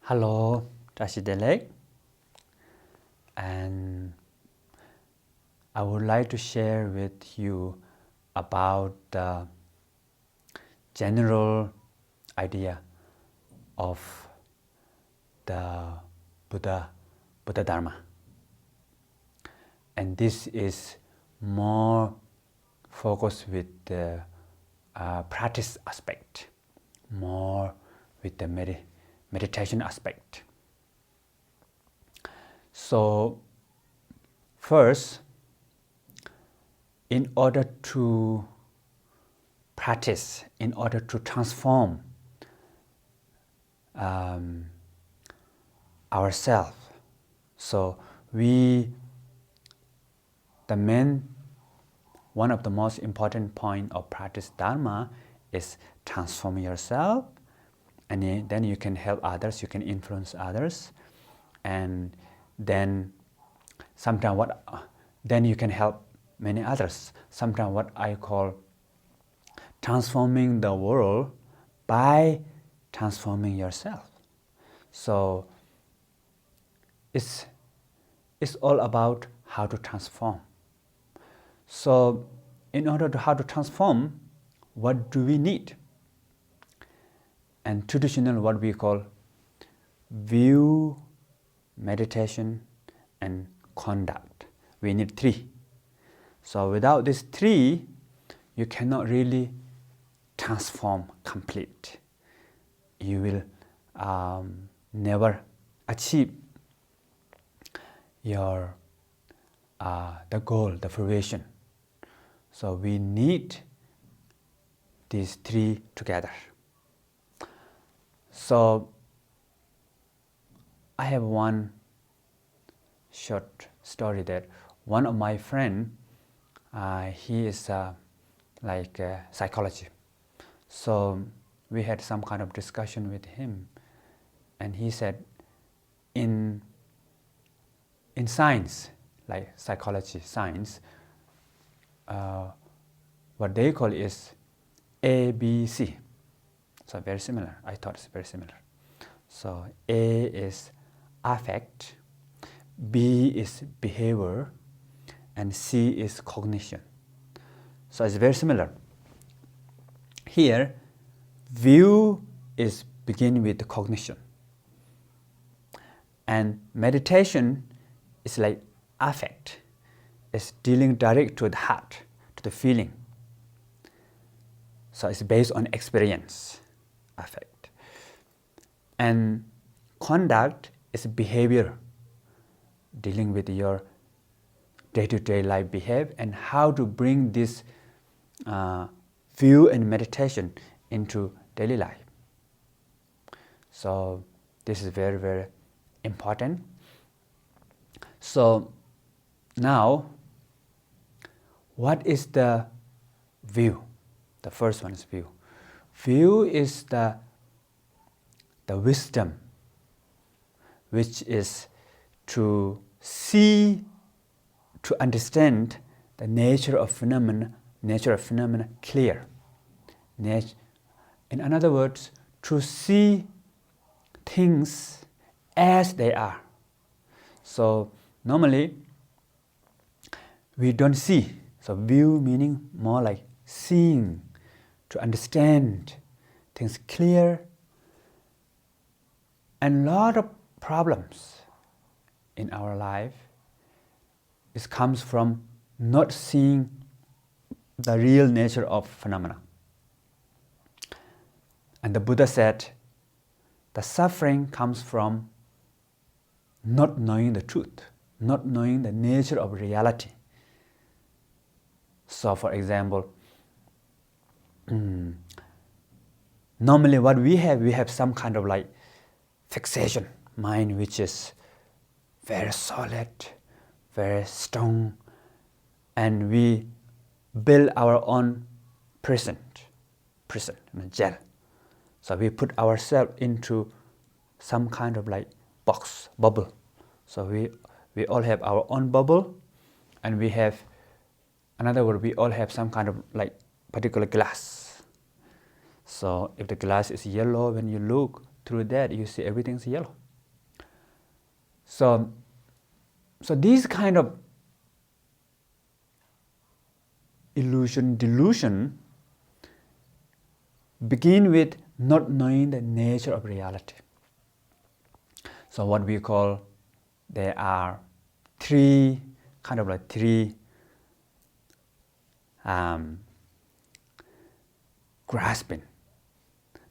Hello, Tashidelek, and I would like to share with you about the general idea of the Buddha Dharma. And this is more focused with the practice aspect, more with the meditation aspect. So first, in order to practice, in order to transform ourselves, so one of the most important point of practice Dharma is transform yourself, and then you can help others, you can influence others, and then then you can help many others. Sometimes what I call transforming the world by transforming yourself. So it's all about how to transform. So in order to how to transform, what do we need? And traditional what we call view, meditation, and conduct. We need three. So without these three, you cannot really transform complete. You will never achieve your the goal, the fruition. So we need these three together. So I have one short story that one of my friend, he is like psychology. So we had some kind of discussion with him, and he said, in science, like psychology science, what they call is ABC. So very similar. I thought it's very similar. So A is affect, B is behavior, and C is cognition. So it's very similar. Here, view is begin with the cognition, and meditation is like affect. It's dealing direct to the heart, to the feeling. So it's based on experience, affect. And conduct is behavior, dealing with your day-to-day life behavior and how to bring this view and meditation into daily life. So this is very, very important. So now, what is the view? The first one is view. View is the wisdom, which is to see, to understand the nature of phenomena clear. In other words, to see things as they are. So normally we don't see. So view meaning more like seeing, to understand things clear. And a lot of problems in our life comes from not seeing the real nature of phenomena. And the Buddha said, the suffering comes from not knowing the truth, not knowing the nature of reality. So for example, normally what we have some kind of like fixation mind, which is very solid, very strong, and we build our own prison, jail. So we put ourselves into some kind of like box, bubble. So we all have our own bubble, and we have, in other words, we all have some kind of like particular glass. So if the glass is yellow, when you look through that you see everything's yellow. So these kind of delusion begin with not knowing the nature of reality. So what we call, there are three grasping.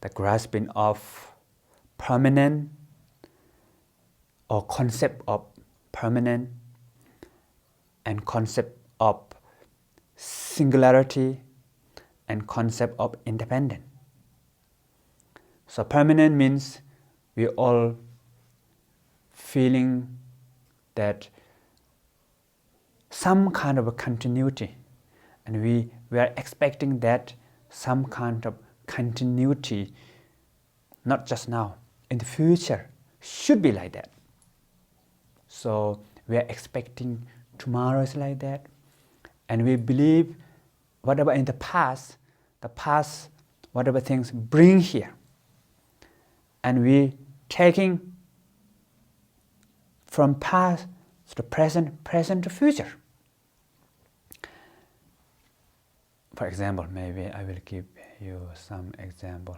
The grasping of permanent, or concept of permanent, and concept of singularity, and concept of independent. So permanent means we all feeling that some kind of a continuity, and we are expecting that some kind of continuity, not just now, in the future, should be like that. So we are expecting tomorrow is like that, and we believe whatever in the past, whatever things bring here, and we taking from past to present, present to future. For example, maybe I will give you some example.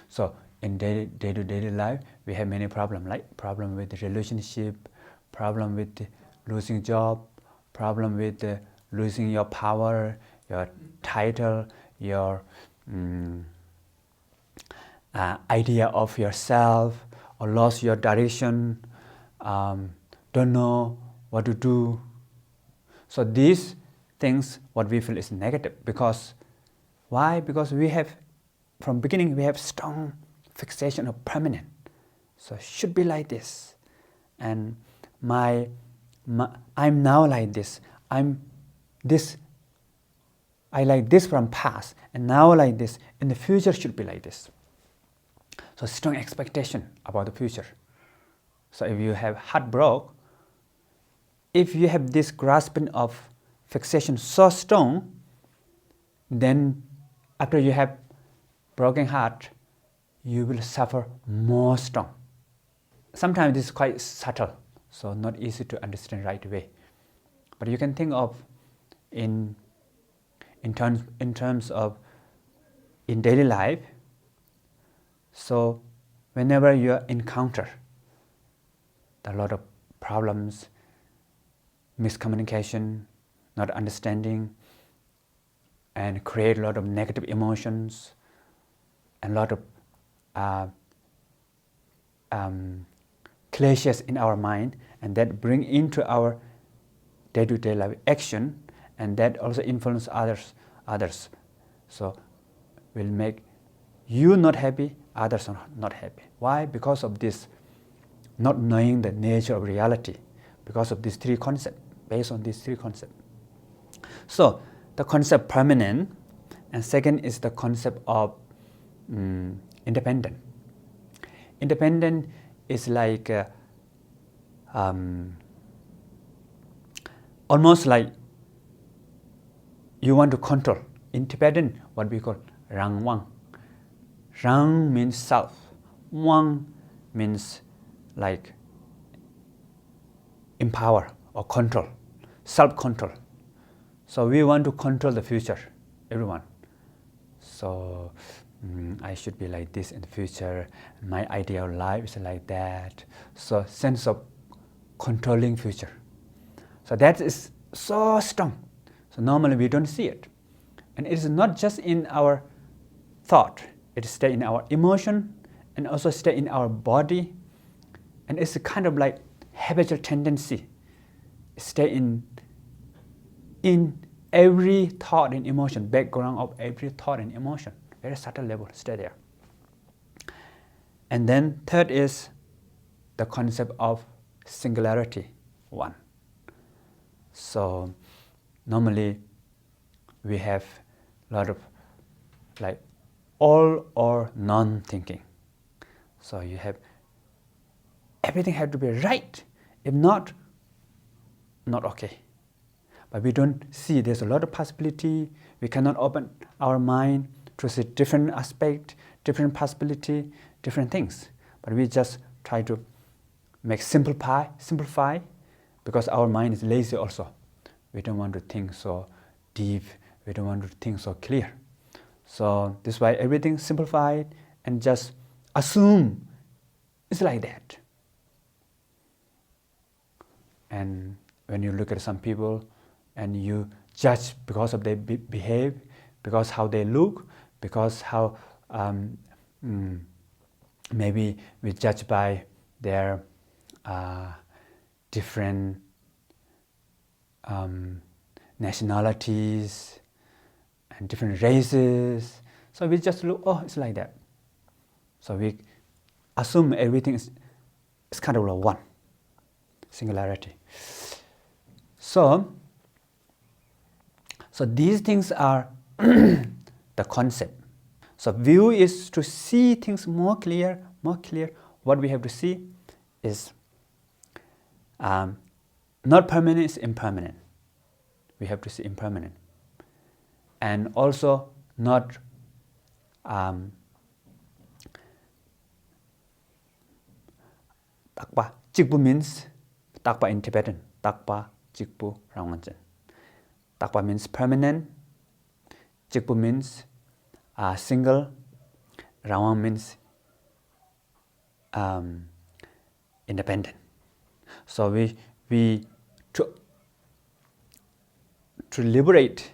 So in day-to-day life, we have many problems, like problem with the relationship, problem with losing job, problem with losing your power, your title, your idea of yourself, or lost your direction, don't know what to do. So these things, what we feel is negative. Because why? Because we have, from beginning, we have strong fixation of permanent. So it should be like this. And I'm now like this. I like this from past, and now like this. In the future should be like this. So strong expectation about the future. So if you have heartbroken, if you have this grasping of fixation so strong, then after you have broken heart, you will suffer more strong. Sometimes this is quite subtle, so not easy to understand right away. But you can think of in terms of in daily life. So whenever you encounter a lot of problems, miscommunication, not understanding, and create a lot of negative emotions, and a lot of clashes in our mind, and that bring into our day-to-day life action, and that also influence others. So will make you not happy, others are not happy. Why? Because of this not knowing the nature of reality, because of these three concepts, based on these three concepts. So the concept permanent, and second is the concept of independent. Independent is like almost like you want to control. Independent, what we call rang wang. Rang means self. Wang means like empower or control, self-control. So we want to control the future, everyone. So I should be like this in the future. My ideal life is like that. So sense of controlling future. So that is so strong. So normally we don't see it. And it is not just in our thought. It stays in our emotion and also stays in our body. And it's a kind of like habitual tendency. It stays in every thought and emotion, background of every thought and emotion. Very subtle level, stay there. And then third is the concept of singularity, one. So normally we have a lot of like all or none thinking. So you have everything has to be right. If not okay. But we don't see there's a lot of possibility. We cannot open our mind to see different aspects, different possibility, different things. But we just try to make simplify, because our mind is lazy also. We don't want to think so deep. We don't want to think so clear. So this is why everything simplified and just assume it's like that. And when you look at some people and you judge because of their behave, because how they look, because how maybe we judge by their different nationalities and different races. So we just look, oh, it's like that. So we assume everything is kind of like one, singularity. So these things are the concept. So view is to see things more clear. What we have to see is not permanent, is impermanent. We have to see impermanent. And also not takpa. Chikbu means takpa in Tibetan. Takpa, chikbu, rawangan. Takpa means permanent. Chikbu means single. Rawang means independent. So we to liberate,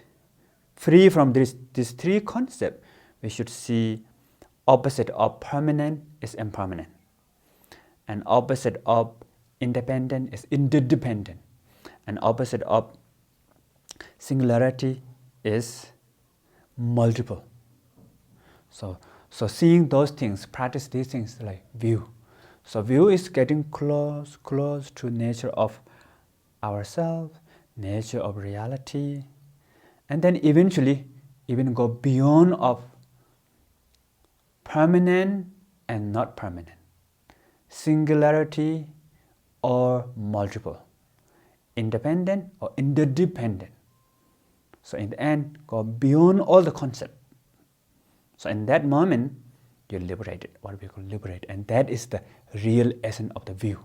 free from these three concepts, we should see opposite of permanent is impermanent, and opposite of independent is interdependent, and opposite of singularity is multiple. So seeing those things, practice these things like view. So view is getting close to nature of ourselves, nature of reality, and then eventually even go beyond of permanent and not permanent, singularity or multiple, independent or interdependent. So in the end, go beyond all the concepts. So in that moment, you're liberated, what we call liberate, and that is the real essence of the view.